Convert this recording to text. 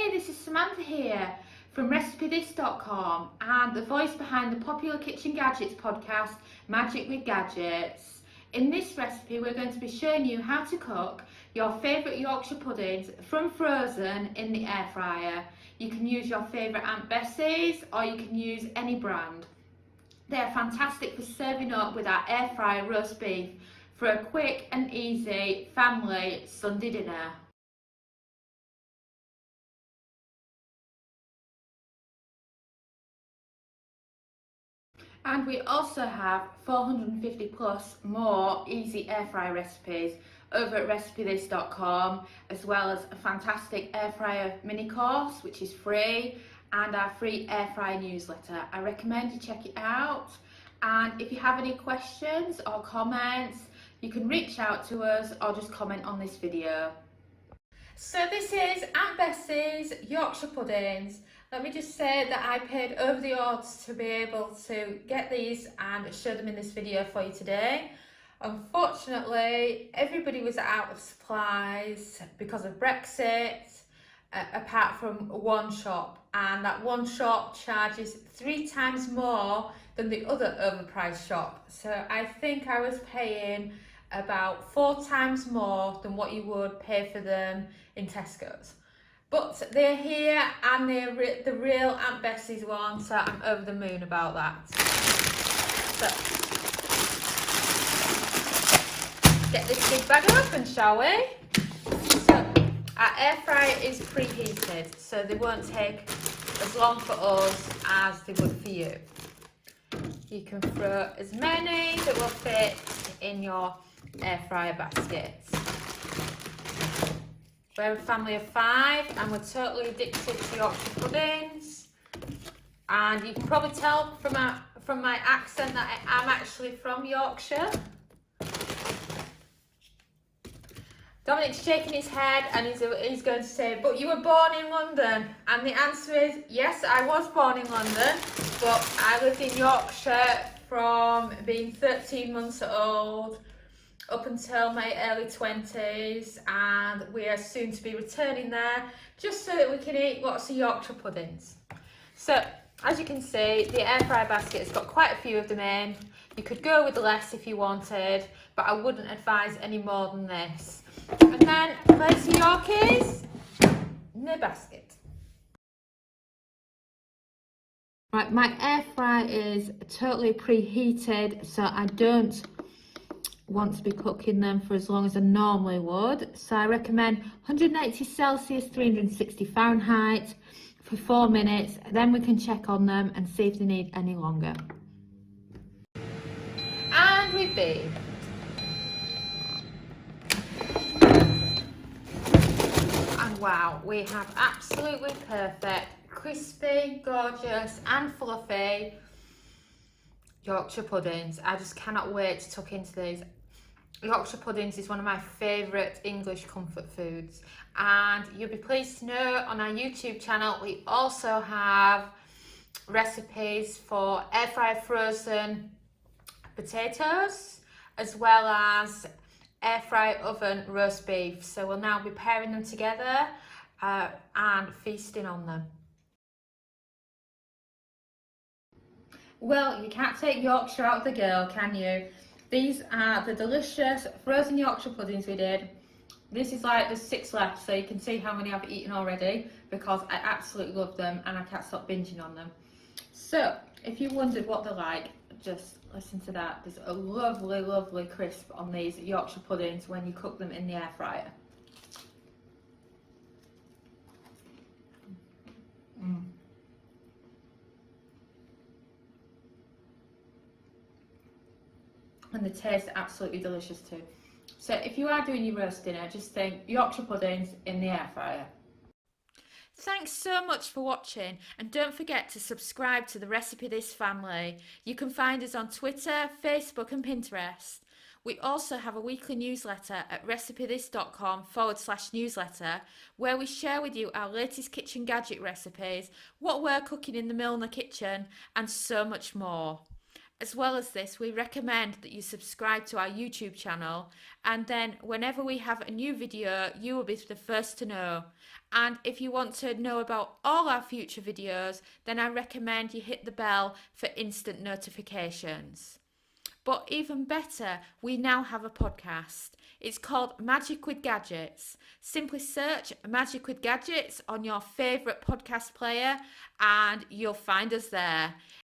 Hey, this is Samantha here from RecipeThis.com and the voice behind the popular kitchen gadgets podcast, Magic with Gadgets. In this recipe, we're going to be showing you how to cook your favourite Yorkshire puddings from frozen in the air fryer. You can use your favourite Aunt Bessie's or you can use any brand. They're fantastic for serving up with our air fryer roast beef for a quick and easy family Sunday dinner. And we also have 450 plus more easy air fryer recipes over at RecipeThis.com, as well as a fantastic air fryer mini course which is free, and our free air fryer newsletter. I recommend you check it out, and if you have any questions or comments you can reach out to us or just comment on this video. So this is Aunt Bessie's Yorkshire puddings. Let me just say that I paid over the odds to be able to get these and show them in this video for you today. Unfortunately, everybody was out of supplies because of Brexit, apart from one shop, and that one shop charges 3 times more than the other overpriced shop. So I think I was paying about 4 times more than what you would pay for them in Tesco's. But they're here and they're the real Aunt Bessie's one, so I'm over the moon about that. So, get this big bag open, shall we? So, our air fryer is preheated, so they won't take as long for us as they would for you. You can throw as many that will fit in your air fryer baskets. We're a family of 5 and we're totally addicted to Yorkshire puddings. And you can probably tell from my accent that I'm actually from Yorkshire. Dominic's shaking his head and he's going to say, but you were born in London. And the answer is, yes, I was born in London, but I lived in Yorkshire from being 13 months old up until my early 20s, and we are soon to be returning there just so that we can eat lots of Yorkshire puddings. So as you can see, the air fryer basket has got quite a few of them in. You could go with less if you wanted, but I wouldn't advise any more than this. And then place your Yorkies in the basket. Right, my air fryer is totally preheated, so I don't want to be cooking them for as long as I normally would. So I recommend 180 Celsius, 360 Fahrenheit for 4 minutes. Then we can check on them and see if they need any longer. And we've been. And wow, we have absolutely perfect, crispy, gorgeous and fluffy Yorkshire puddings. I just cannot wait to tuck into these. Yorkshire puddings is one of my favourite English comfort foods, and you'll be pleased to know on our YouTube channel we also have recipes for air fryer frozen potatoes as well as air fry oven roast beef. So we'll now be pairing them together and feasting on them. Well, you can't take Yorkshire out of the girl, can you? These are the delicious frozen Yorkshire puddings we did. This is like there's 6 left, so you can see how many I've eaten already because I absolutely love them and I can't stop binging on them. So, if you wondered what they're like, just listen to that. There's a lovely, lovely crisp on these Yorkshire puddings when you cook them in the air fryer. And the taste absolutely delicious too. So if you are doing your roast dinner, just think Yorkshire puddings in the air fryer. Thanks so much for watching, and don't forget to subscribe to the Recipe This family. You can find us on Twitter, Facebook and Pinterest. We also have a weekly newsletter at recipethis.com/newsletter where we share with you our latest kitchen gadget recipes, what we're cooking in the Milner kitchen and so much more. As well as this, we recommend that you subscribe to our YouTube channel, and then whenever we have a new video, you will be the first to know. And if you want to know about all our future videos, then I recommend you hit the bell for instant notifications. But even better, we now have a podcast. It's called Magic with Gadgets. Simply search Magic with Gadgets on your favourite podcast player and you'll find us there.